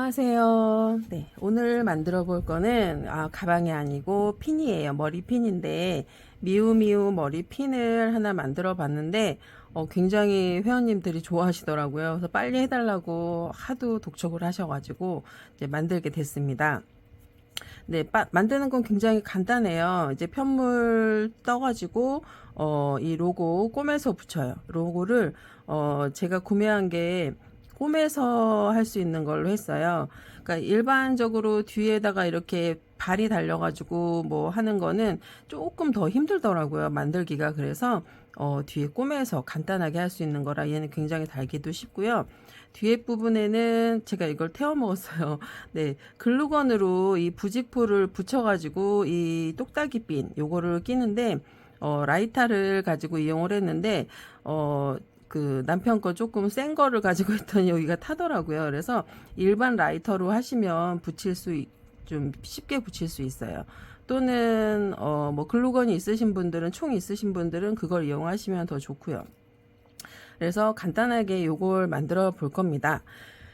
안녕하세요. 네, 오늘 만들어 볼 거는 가방이 아니고 핀이에요. 머리핀인데 미우미우 머리핀을 하나 만들어 봤는데 굉장히 회원님들이 좋아하시더라고요. 그래서 빨리 해달라고 하도 독촉을 하셔가지고 이제 만들게 됐습니다. 네, 만드는 건 굉장히 간단해요. 이제 편물 떠가지고 이 로고 꿰매서 붙여요. 로고를 제가 구매한 게 꿰매서 할 수 있는 걸로 했어요. 그러니까 일반적으로 뒤에다가 이렇게 발이 달려가지고 뭐 하는 거는 조금 더 힘들더라고요. 만들기가. 그래서 뒤에 꿰매서 간단하게 할 수 있는 거라 얘는 굉장히 달기도 쉽고요. 뒤에 부분에는 제가 이걸 태워 먹었어요. 네, 글루건으로 이 부직포를 붙여가지고 이 똑딱이 핀 요거를 끼는데 라이터를 가지고 이용을 했는데 그 남편 거 조금 센 거를 가지고 있더니 여기가 타더라고요. 그래서 일반 라이터로 하시면 좀 쉽게 붙일 수 있어요. 또는 뭐 글루건이 있으신 분들은 총 있으신 분들은 그걸 이용하시면 더 좋고요. 그래서 간단하게 요걸 만들어 볼 겁니다.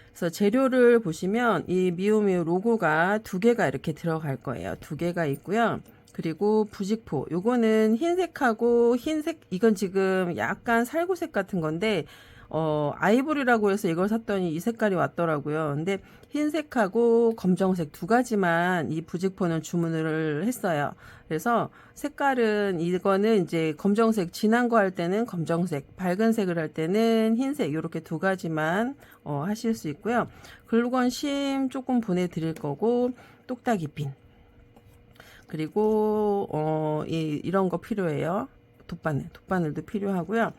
그래서 재료를 보시면 이 미우미우 로고가 두 개가 이렇게 들어갈 거예요. 두 개가 있고요. 그리고 부직포 요거는 흰색하고 흰색, 이건 지금 약간 살구색 같은 건데 아이보리라고 해서 이걸 샀더니 이 색깔이 왔더라고요. 근데 흰색하고 검정색 두 가지만 이 부직포는 주문을 했어요. 그래서 색깔은 이거는 이제 검정색 진한 거 할 때는 검정색, 밝은 색을 할 때는 흰색 이렇게 두 가지만 하실 수 있고요. 글루건 심 조금 보내드릴 거고 똑딱이 핀 그리고 이런 거 필요해요. 돗바늘도 필요하고요.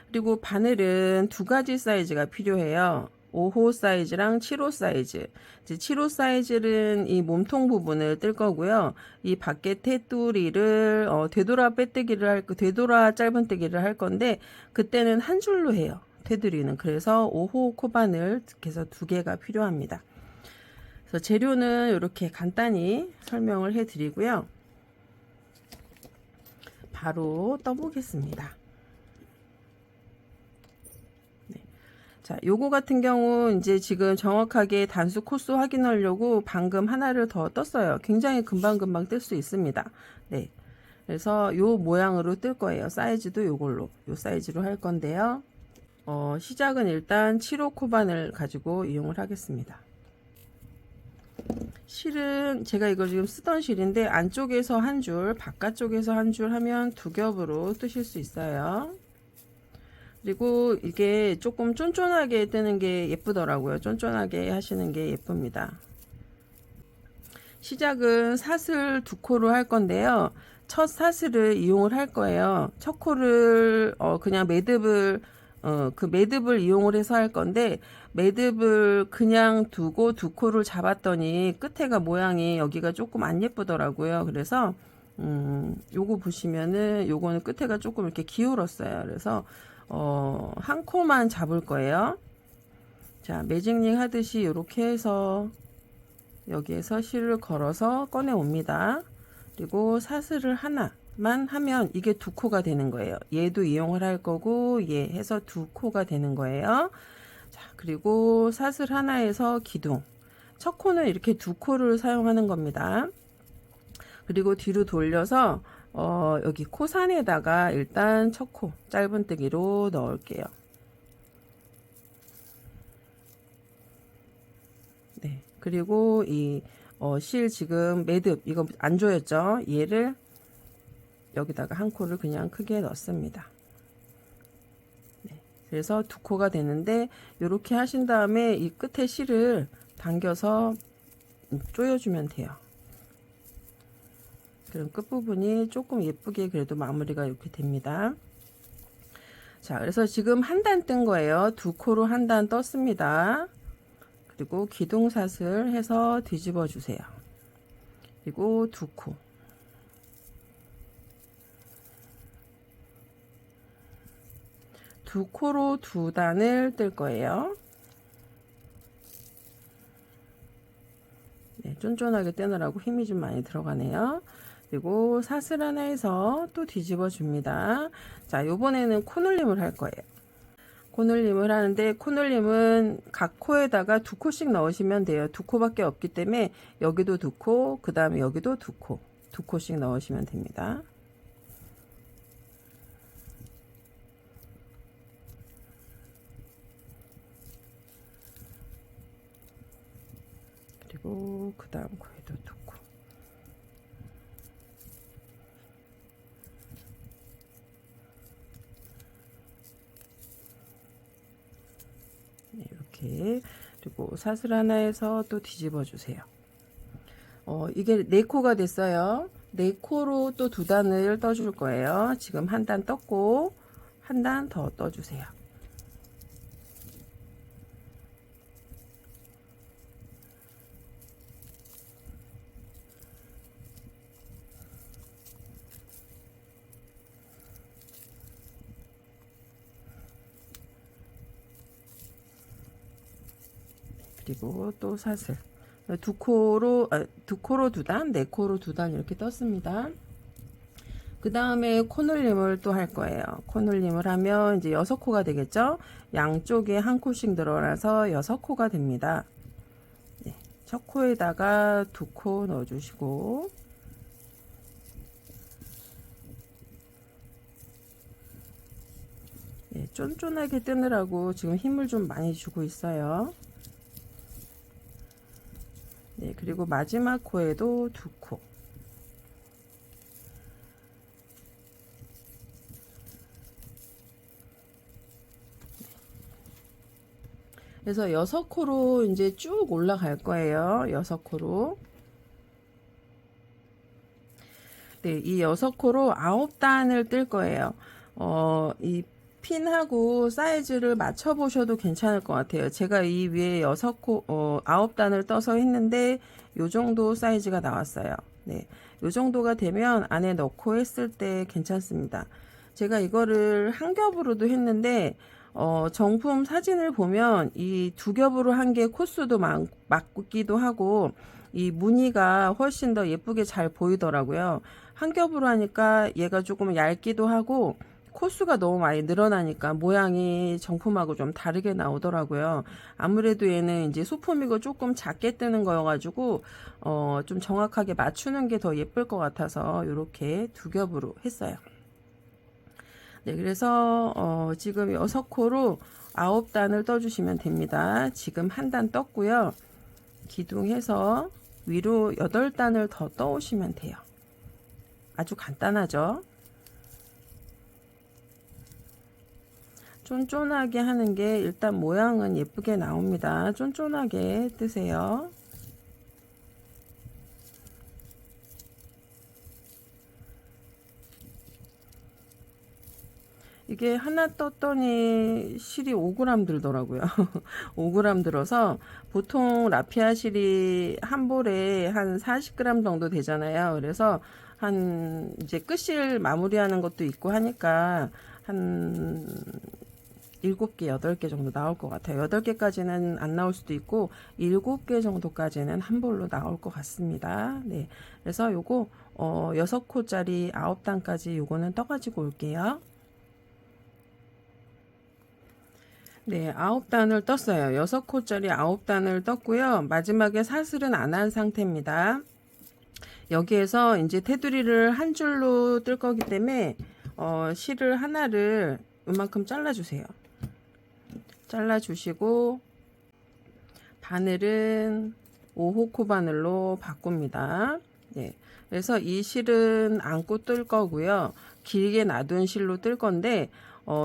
그리고 바늘은 두 가지 사이즈가 필요해요. 5호 사이즈랑 7호 사이즈. 이제 7호 사이즈는 이 몸통 부분을 뜰 거고요. 이 밖에 테두리를 되돌아 짧은뜨기를 할 건데 그때는 한 줄로 해요. 테두리는. 그래서 5호 코바늘 해서 두 개가 필요합니다. 그래서 재료는 이렇게 간단히 설명을 해 드리고요. 바로 떠보겠습니다. 자, 요거 같은 경우 이제 지금 정확하게 단수 코스 확인하려고 방금 하나를 더 떴어요. 굉장히 금방금방 뜰 수 있습니다. 네. 그래서 요 모양으로 뜰 거예요. 사이즈도 요걸로, 요 사이즈로 할 건데요. 시작은 일단 7호 코반을 가지고 이용을 하겠습니다. 실은 제가 이거 지금 쓰던 실인데 안쪽에서 한 줄, 바깥쪽에서 한 줄 하면 두 겹으로 뜨실 수 있어요. 그리고 이게 조금 쫀쫀하게 뜨는 게 예쁘더라고요. 쫀쫀하게 하시는 게 예쁩니다. 시작은 사슬 두 코로 할 건데요. 첫 사슬을 이용을 할 거예요. 첫 코를 그냥 매듭을 그 매듭을 이용을 해서 할 건데 매듭을 그냥 두고 두 코를 잡았더니 끝에가 모양이 여기가 조금 안 예쁘더라고요. 그래서 요거 보시면은 요거는 끝에가 조금 이렇게 기울었어요. 그래서 한 코만 잡을 거예요. 자, 매직링 하듯이 이렇게 해서 여기에서 실을 걸어서 꺼내 옵니다. 그리고 사슬을 하나만 하면 이게 두 코가 되는 거예요. 얘도 이용을 할 거고 얘 해서 두 코가 되는 거예요. 자, 그리고 사슬 하나에서 기둥. 첫 코는 이렇게 두 코를 사용하는 겁니다. 그리고 뒤로 돌려서 여기 코산에다가 일단 첫 코 짧은뜨기로 넣을게요. 네. 그리고 이 실 지금 매듭 이거 안 조였죠? 얘를 여기다가 한 코를 그냥 크게 넣습니다. 네. 그래서 두 코가 되는데 이렇게 하신 다음에 이 끝에 실을 당겨서 조여주면 돼요. 그럼 끝부분이 조금 예쁘게 그래도 마무리가 이렇게 됩니다. 자, 그래서 지금 한 단 뜬 거예요. 두 코로 한 단 떴습니다. 그리고 기둥사슬 해서 뒤집어 주세요. 그리고 두 코. 두 코로 두 단을 뜰 거예요. 네, 쫀쫀하게 떼느라고 힘이 좀 많이 들어가네요. 그리고 사슬 하나에서 또 뒤집어 줍니다. 자, 요번에는 코늘림을 할 거예요. 코늘림을 하는데 코늘림은 각 코에다가 2코씩 넣으시면 돼요. 2코밖에 없기 때문에 여기도 2코, 그 다음에 여기도 2코, 2코씩 넣으시면 됩니다. 그리고 그 다음 코에도 2코. 네, 이렇게. 그리고 사슬 하나에서 또 뒤집어 주세요. 이게 4코가 됐어요. 4코로 또 2단을 떠줄 거예요. 지금 한 단 떴고 한 단 더 떠주세요. 그리고 또 사슬 2코로 2단, 4코로 2단 이렇게 떴습니다. 그 다음에 코늘림을 또 할 거예요. 코늘림을 하면 이제 6코가 되겠죠. 양쪽에 한 코씩 늘어나서 6코가 됩니다. 네, 첫 코에다가 2코 넣어주시고 네, 쫀쫀하게 뜨느라고 지금 힘을 좀 많이 주고 있어요. 네, 그리고 마지막 코에도 2코. 그래서 6코로 이제 쭉 올라갈 거예요. 6코로. 네, 이 6코로 9단을 뜰 거예요. 이 핀하고 사이즈를 맞춰 보셔도 괜찮을 것 같아요. 제가 이 위에 9단을 떠서 했는데 요 정도 사이즈가 나왔어요. 네, 요 정도가 되면 안에 넣고 했을 때 괜찮습니다. 제가 이거를 한 겹으로도 했는데 정품 사진을 보면 이 2겹으로 한 게 코수도 맞기도 하고 이 무늬가 훨씬 더 예쁘게 잘 보이더라고요. 한 겹으로 하니까 얘가 조금 얇기도 하고 코수가 너무 많이 늘어나니까 모양이 정품하고 좀 다르게 나오더라고요. 아무래도 얘는 이제 소품이고 조금 작게 뜨는 거여가지고 좀 정확하게 맞추는 게 더 예쁠 것 같아서 이렇게 2겹으로 했어요. 네, 그래서 지금 6코로 9단을 떠주시면 됩니다. 지금 한 단 떴고요. 기둥해서 위로 8단을 더 떠오시면 돼요. 아주 간단하죠? 쫀쫀하게 하는 게 일단 모양은 예쁘게 나옵니다. 쫀쫀하게 뜨세요. 이게 하나 떴더니 실이 5g 들더라고요. 5g 들어서 보통 라피아 실이 한 볼에 한 40g 정도 되잖아요. 그래서 한 이제 끝실 마무리하는 것도 있고 하니까 한 7개, 8개 정도 나올 것 같아요. 8개까지는 안 나올 수도 있고 7개 정도까지는 한 볼로 나올 것 같습니다. 네. 그래서 요거 6코짜리 9단까지 요거는 떠가지고 올게요. 네, 9단을 떴어요. 6코짜리 9단을 떴고요. 마지막에 사슬은 안 한 상태입니다. 여기에서 이제 테두리를 한 줄로 뜰 거기 때문에 실을 하나를 이만큼 잘라주세요. 잘라주시고 바늘은 5호 바늘로 바꿉니다. 네, 그래서 이 실은 안고 뜰 거고요. 길게 놔둔 실로 뜰 건데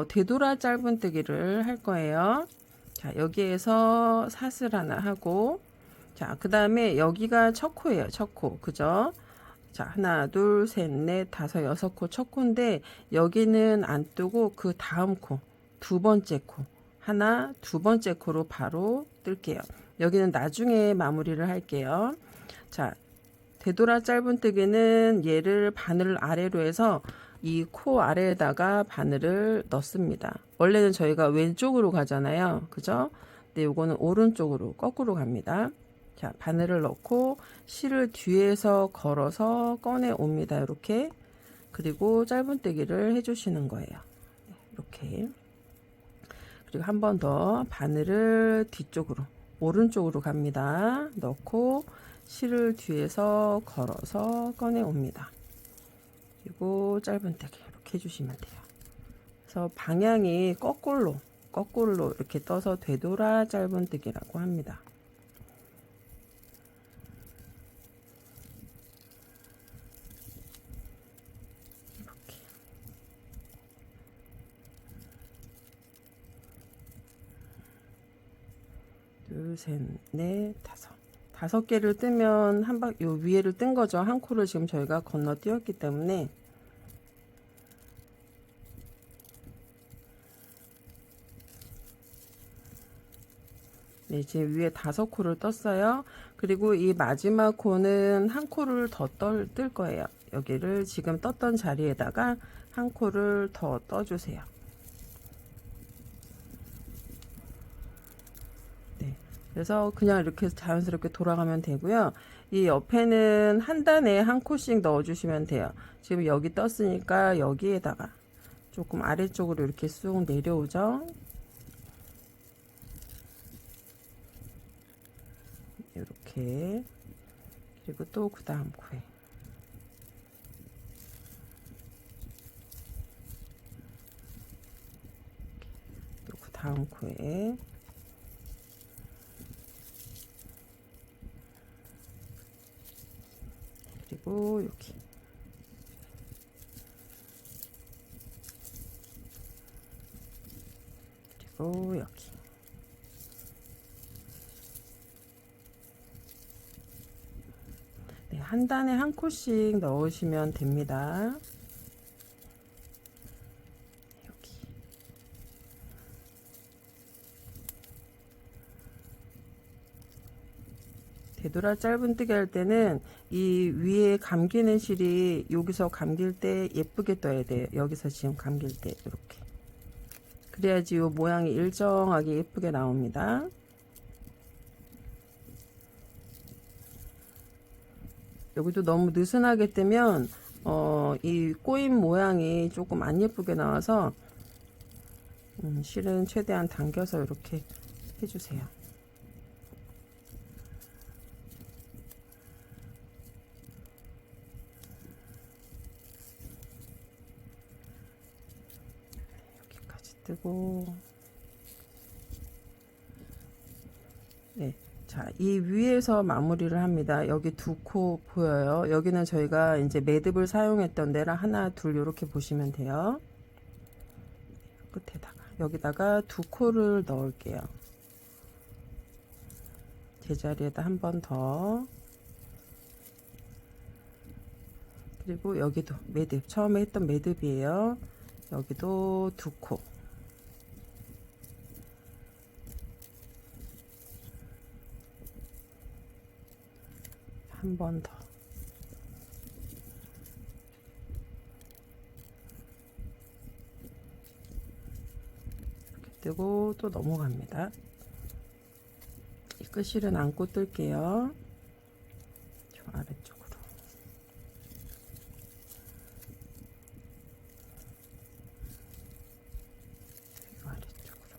되돌아 짧은뜨기를 할 거예요. 자, 여기에서 사슬 하나 하고 자, 그 다음에 여기가 첫 코예요. 첫 코. 그죠? 자, 하나, 둘, 셋, 넷, 다섯, 6코 첫 코인데 여기는 안 뜨고 그 다음 코, 2번째 코. 하나, 2번째 코로 바로 뜰게요. 여기는 나중에 마무리를 할게요. 자, 되돌아 짧은뜨기는 얘를 바늘 아래로 해서 이 코 아래에다가 바늘을 넣습니다. 원래는 저희가 왼쪽으로 가잖아요. 그죠? 근데 요거는 오른쪽으로 거꾸로 갑니다. 자, 바늘을 넣고 실을 뒤에서 걸어서 꺼내 옵니다. 이렇게. 그리고 짧은뜨기를 해주시는 거예요. 이렇게. 그리고 한 번 더 바늘을 뒤쪽으로 오른쪽으로 갑니다. 넣고 실을 뒤에서 걸어서 꺼내 옵니다. 그리고 짧은뜨기 이렇게 해주시면 돼요. 그래서 방향이 거꾸로 이렇게 떠서 되돌아 짧은뜨기라고 합니다. 이렇게. 둘, 셋, 넷, 다섯 개를 뜨면 요 위에를 뜬 거죠. 한 코를 지금 저희가 건너뛰었기 때문에. 네, 지금 위에 5코를 떴어요. 그리고 이 마지막 코는 한 코를 더 뜰 거예요. 여기를 지금 떴던 자리에다가 한 코를 더 떠주세요. 네, 그래서 그냥 이렇게 자연스럽게 돌아가면 되고요. 이 옆에는 한 단에 한 코씩 넣어주시면 돼요. 지금 여기 떴으니까 여기에다가 조금 아래쪽으로 이렇게 쑥 내려오죠. 이렇게. 그리고 또 그 다음 코에 또 그 다음 코에 그리고 여기 그리고 여기. 네, 한 단에 한 코씩 넣으시면 됩니다. 여기. 되돌아 짧은뜨기 할 때는 이 위에 감기는 실이 여기서 감길 때 예쁘게 떠야 돼요. 여기서 지금 감길 때 이렇게. 그래야지 이 모양이 일정하게 예쁘게 나옵니다. 여기도 너무 느슨하게 뜨면 이 꼬임 모양이 조금 안 예쁘게 나와서 실은 최대한 당겨서 이렇게 해주세요. 여기까지 뜨고. 네. 자, 이 위에서 마무리를 합니다. 여기 2코 보여요. 여기는 저희가 이제 매듭을 사용했던 데랑 하나, 둘 이렇게 보시면 돼요. 끝에다가 여기다가 2코를 넣을게요. 제자리에다 한 번 더. 그리고 여기도 매듭, 처음에 했던 매듭이에요. 여기도 2코. 한 번 더. 이렇게 뜨고 또 넘어갑니다. 이 끝실은 안고 뜰게요. 저 아래쪽으로. 그리고 아래쪽으로.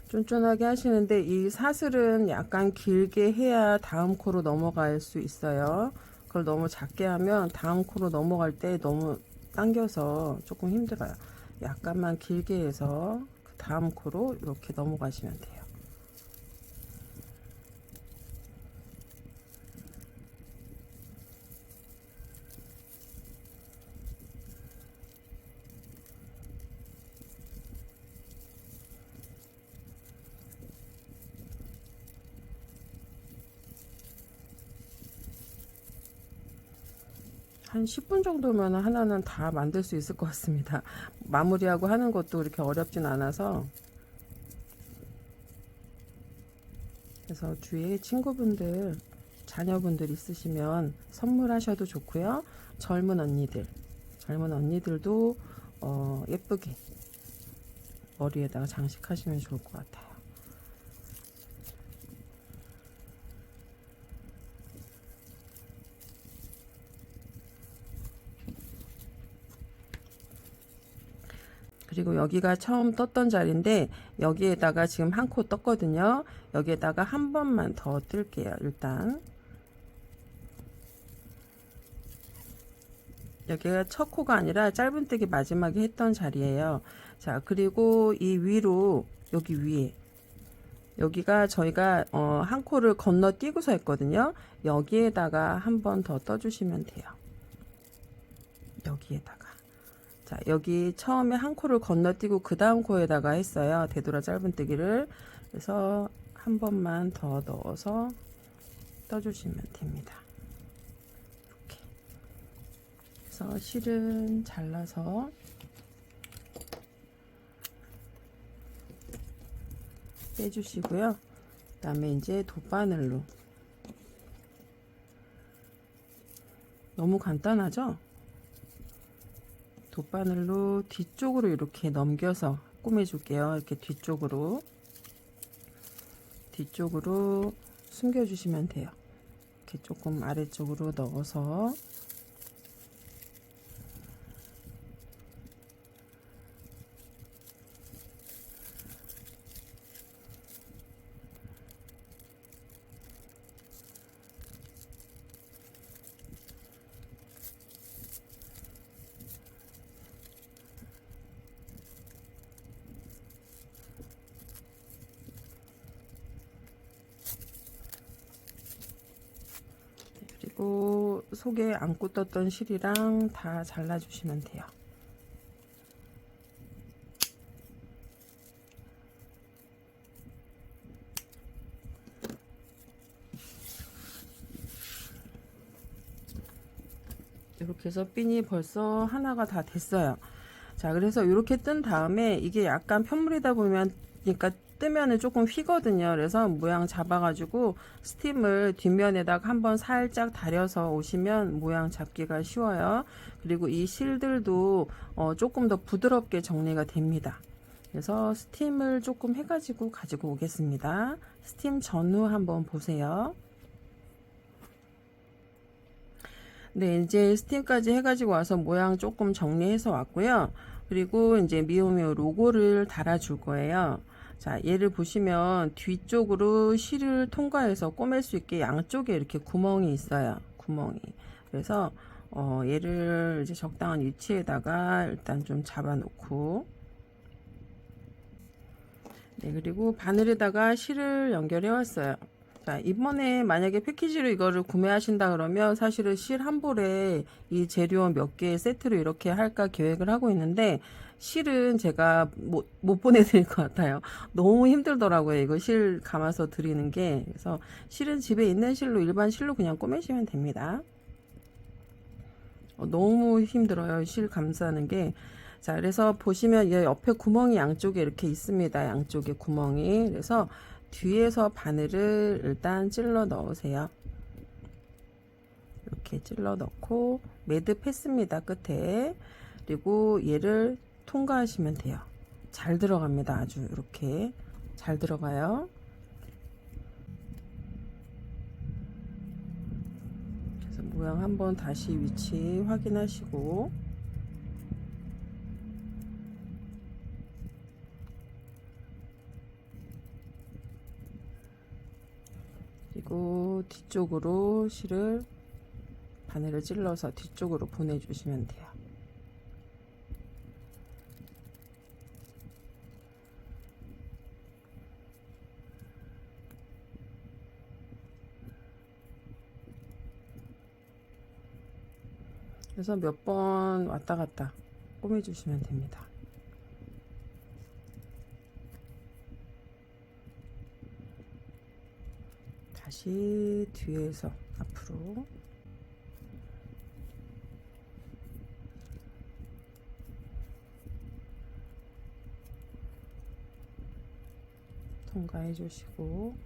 쫀쫀하게 하시는데 이 사슬은 약간 길게 해야 다음 코로 넘어갈 수 있어요. 그걸 너무 작게 하면 다음 코로 넘어갈 때 너무 당겨서 조금 힘들어요. 약간만 길게 해서 그 다음 코로 이렇게 넘어가시면 돼요. 한 10분 정도면 하나는 다 만들 수 있을 것 같습니다. 마무리하고 하는 것도 그렇게 어렵진 않아서. 그래서 주위에 친구분들, 자녀분들 있으시면 선물하셔도 좋고요. 젊은 언니들, 젊은 언니들도 예쁘게 머리에다가 장식하시면 좋을 것 같아요. 그리고 여기가 처음 떴던 자리인데 여기에다가 지금 한 코 떴거든요. 여기에다가 한 번만 더 뜰게요. 일단 여기가 첫 코가 아니라 짧은뜨기 마지막에 했던 자리예요. 자, 그리고 이 위로 여기 위에 여기가 저희가 한 코를 건너뛰고서 했거든요. 여기에다가 한 번 더 떠주시면 돼요. 여기에다가 자, 여기 처음에 한 코를 건너뛰고 그 다음 코에다가 했어요. 되돌아 짧은뜨기를. 그래서 한 번만 더 넣어서 떠주시면 됩니다. 이렇게. 그래서 실은 잘라서 빼주시고요. 그 다음에 이제 돗바늘로. 너무 간단하죠? 돗바늘로 뒤쪽으로 이렇게 넘겨서 꾸며줄게요. 이렇게 뒤쪽으로 숨겨주시면 돼요. 이렇게 조금 아래쪽으로 넣어서 그리고 속에 안고 떴던 실이랑 다 잘라주시면 돼요. 이렇게 해서 핀이 벌써 하나가 다 됐어요. 자, 그래서 이렇게 뜬 다음에 이게 약간 편물이다 보면 그러니까 뜨면은 조금 휘거든요. 그래서 모양 잡아가지고 스팀을 뒷면에다가 한번 살짝 다려서 오시면 모양 잡기가 쉬워요. 그리고 이 실들도 조금 더 부드럽게 정리가 됩니다. 그래서 스팀을 조금 해가지고 가지고 오겠습니다. 스팀 전후 한번 보세요. 네, 이제 스팀까지 해가지고 와서 모양 조금 정리해서 왔고요. 그리고 이제 미오미오 로고를 달아줄 거예요. 자, 얘를 보시면 뒤쪽으로 실을 통과해서 꼬맬 수 있게 양쪽에 이렇게 구멍이 있어요. 구멍이. 그래서 얘를 이제 적당한 위치에다가 일단 좀 잡아 놓고, 네, 그리고 바늘에다가 실을 연결해 왔어요. 자, 이번에 만약에 패키지로 이거를 구매하신다 그러면 사실은 실 한 볼에 이 재료 몇 개 세트로 이렇게 할까 계획을 하고 있는데 실은 제가 못 보내드릴 것 같아요. 너무 힘들더라고요. 이거 실 감아서 드리는 게. 그래서 실은 집에 있는 실로 일반 실로 그냥 꼬매시면 됩니다. 너무 힘들어요. 실 감싸는 게. 자, 그래서 보시면 이 옆에 구멍이 양쪽에 이렇게 있습니다. 양쪽에 구멍이. 그래서 뒤에서 바늘을 일단 찔러 넣으세요. 이렇게 찔러 넣고 매듭했습니다. 끝에. 그리고 얘를 통과하시면 돼요. 잘 들어갑니다. 아주 이렇게 잘 들어가요. 그래서 모양 한번 다시 위치 확인하시고, 그리고 뒤쪽으로 실을 바늘을 찔러서 뒤쪽으로 보내주시면 돼요. 그래서 몇 번 왔다 갔다 꾸며주시면 됩니다. 다시 뒤에서 앞으로 통과해 주시고,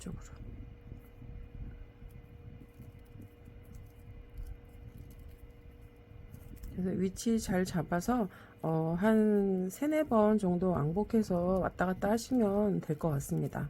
위쪽으로. 그래서 위치 잘 잡아서 한 3-4번 정도 왕복해서 왔다 갔다 하시면 될 것 같습니다.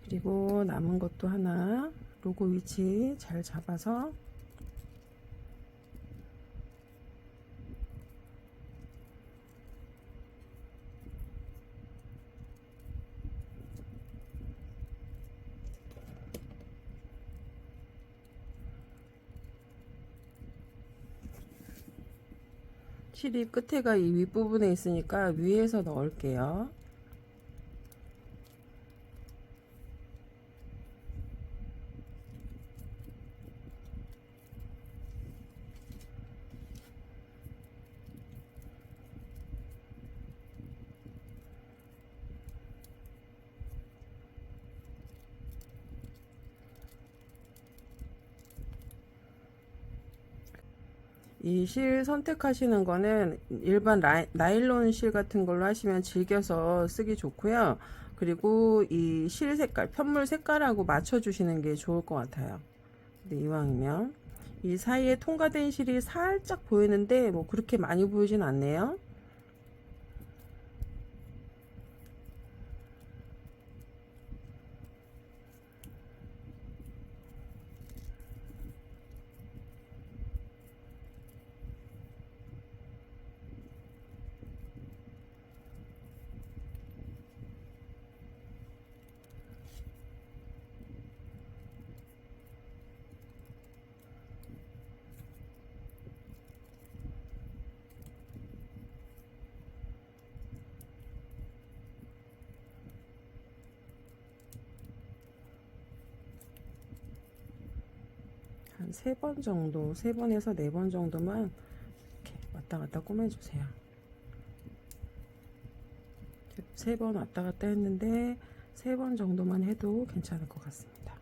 그리고 남은 것도 하나 로고 위치 잘 잡아서 실이 끝에가 이 윗부분에 있으니까 위에서 넣을게요. 이 실 선택하시는 거는 일반 나일론 실 같은 걸로 하시면 질겨서 쓰기 좋고요. 그리고 이 실 색깔, 편물 색깔하고 맞춰주시는 게 좋을 것 같아요. 근데 이왕이면 이 사이에 통과된 실이 살짝 보이는데 뭐 그렇게 많이 보이진 않네요. 한 3번 정도, 3번에서 4번 정도만 이렇게 왔다 갔다 꼬매주세요. 3번 왔다 갔다 했는데 3번 정도만 해도 괜찮을 것 같습니다.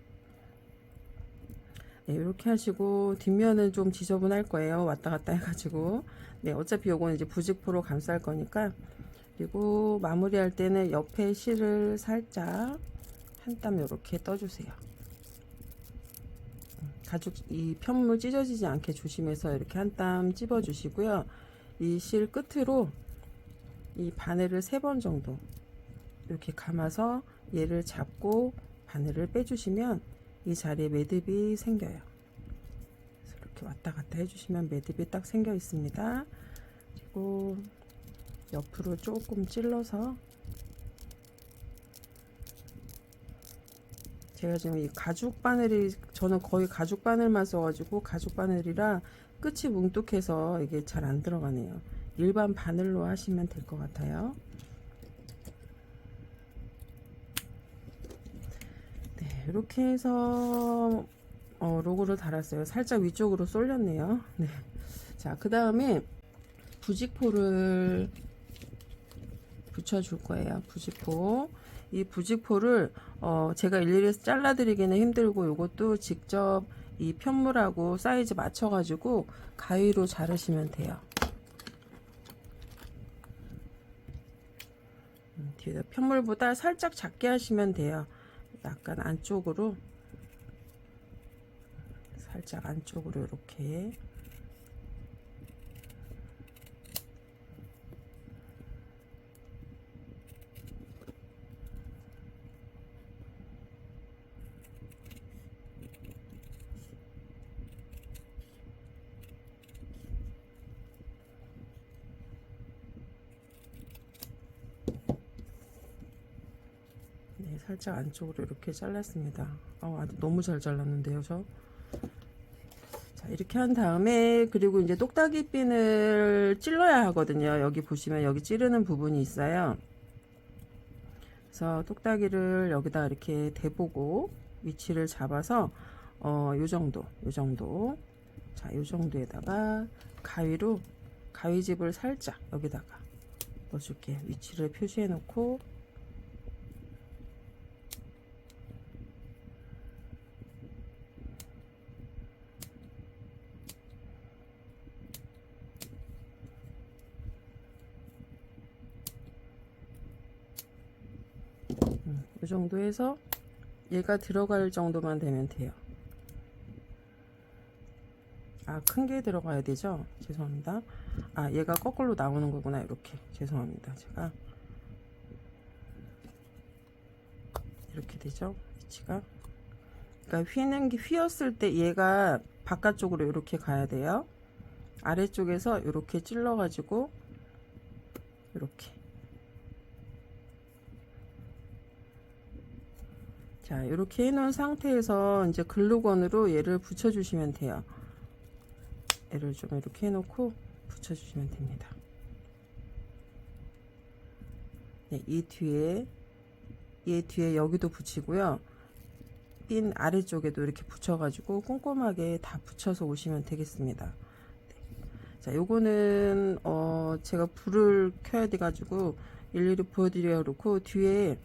네, 이렇게 하시고 뒷면은 좀 지저분할 거예요. 왔다 갔다 해가지고. 네, 어차피 요거는 이제 부직포로 감쌀 거니까. 그리고 마무리할 때는 옆에 실을 살짝 한 땀 이렇게 떠주세요. 가죽 이 편물 찢어지지 않게 조심해서 이렇게 한 땀 찝어 주시고요. 이 실 끝으로 이 바늘을 3번 정도 이렇게 감아서 얘를 잡고 바늘을 빼주시면 이 자리에 매듭이 생겨요. 그래서 이렇게 왔다 갔다 해주시면 매듭이 딱 생겨 있습니다. 그리고 옆으로 조금 찔러서 제가 지금 이 가죽 바늘이 저는 거의 가죽 바늘만 써가지고 가죽 바늘이라 끝이 뭉툭해서 이게 잘 안 들어가네요. 일반 바늘로 하시면 될 것 같아요. 네, 이렇게 해서 로고를 달았어요. 살짝 위쪽으로 쏠렸네요. 네. 자, 그 다음에 부직포를 붙여줄 거예요. 부직포. 이 부직포를 제가 일일이 잘라드리기는 힘들고 이것도 직접 이 편물하고 사이즈 맞춰가지고 가위로 자르시면 돼요. 뒤에다 편물보다 살짝 작게 하시면 돼요. 약간 안쪽으로 살짝 안쪽으로 이렇게 네, 살짝 안쪽으로 이렇게 잘랐습니다. 아주 너무 잘 잘랐는데요, 저. 자, 이렇게 한 다음에, 그리고 이제 똑딱이 핀을 찔러야 하거든요. 여기 보시면 여기 찌르는 부분이 있어요. 그래서 똑딱이를 여기다 이렇게 대보고 위치를 잡아서 요 정도, 요 정도. 자, 요 정도에다가 가위로 가위집을 살짝 여기다가 넣어줄게요. 위치를 표시해 놓고 이 정도 해서 얘가 들어갈 정도만 되면 돼요. 큰 게 들어가야 되죠? 죄송합니다. 얘가 거꾸로 나오는 거구나. 이렇게. 죄송합니다. 제가 이렇게 되죠? 위치가. 그러니까 휘었을 때 얘가 바깥쪽으로 이렇게 가야 돼요. 아래쪽에서 이렇게 찔러 가지고 이렇게. 자, 이렇게 해놓은 상태에서 이제 글루건으로 얘를 붙여주시면 돼요. 얘를 좀 이렇게 해놓고 붙여주시면 됩니다. 네, 얘 뒤에 여기도 붙이고요. 핀 아래쪽에도 이렇게 붙여가지고 꼼꼼하게 다 붙여서 오시면 되겠습니다. 네. 자, 요거는 제가 불을 켜야 돼가지고 일일이 보여드려 놓고 뒤에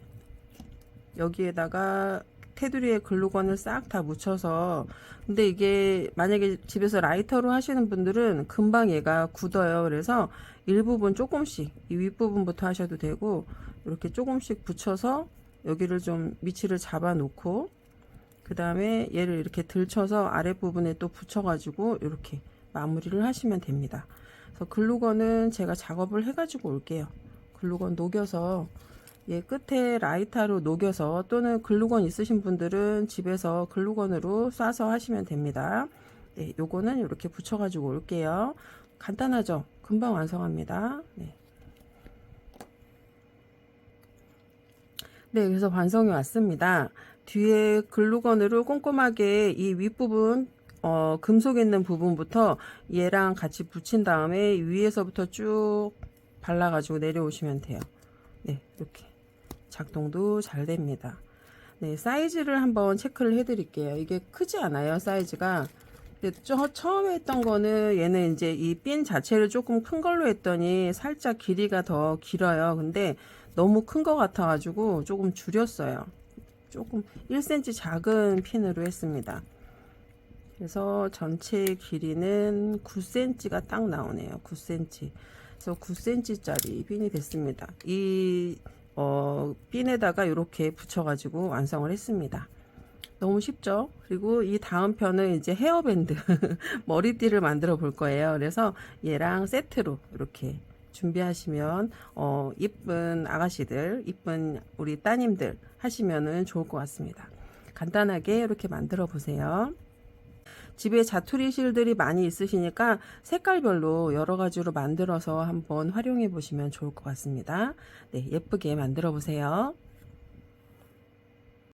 여기에다가 테두리에 글루건을 싹 다 묻혀서, 근데 이게 만약에 집에서 라이터로 하시는 분들은 금방 얘가 굳어요. 그래서 일부분 조금씩 이 윗부분부터 하셔도 되고 이렇게 조금씩 붙여서 여기를 좀 위치를 잡아 놓고 그 다음에 얘를 이렇게 들쳐서 아랫부분에 또 붙여 가지고 이렇게 마무리를 하시면 됩니다. 그래서 글루건은 제가 작업을 해 가지고 올게요. 글루건 녹여서 얘 끝에 라이터로 녹여서, 또는 글루건 있으신 분들은 집에서 글루건으로 쏴서 하시면 됩니다. 네, 요거는 이렇게 붙여 가지고 올게요. 간단하죠? 금방 완성합니다. 네. 네, 그래서 완성이 왔습니다. 뒤에 글루건으로 꼼꼼하게 이 윗부분 금속 있는 부분부터 얘랑 같이 붙인 다음에 위에서부터 쭉 발라가지고 내려오시면 돼요. 네, 이렇게 작동도 잘 됩니다. 네, 사이즈를 한번 체크를 해 드릴게요. 이게 크지 않아요, 사이즈가. 근데 처음에 했던 거는 얘는 이제 이 핀 자체를 조금 큰 걸로 했더니 살짝 길이가 더 길어요. 근데 너무 큰 거 같아 가지고 조금 줄였어요. 조금 1cm 작은 핀으로 했습니다. 그래서 전체 길이는 9cm가 딱 나오네요. 9cm. 그래서 9cm 짜리 핀이 됐습니다. 이 핀에다가 이렇게 붙여가지고 완성을 했습니다. 너무 쉽죠? 그리고 이 다음 편은 이제 헤어밴드 머리띠를 만들어 볼 거예요. 그래서 얘랑 세트로 이렇게 준비하시면 이쁜 아가씨들, 이쁜 우리 따님들 하시면은 좋을 것 같습니다. 간단하게 이렇게 만들어 보세요. 집에 자투리 실들이 많이 있으시니까 색깔별로 여러 가지로 만들어서 한번 활용해 보시면 좋을 것 같습니다. 네, 예쁘게 만들어 보세요.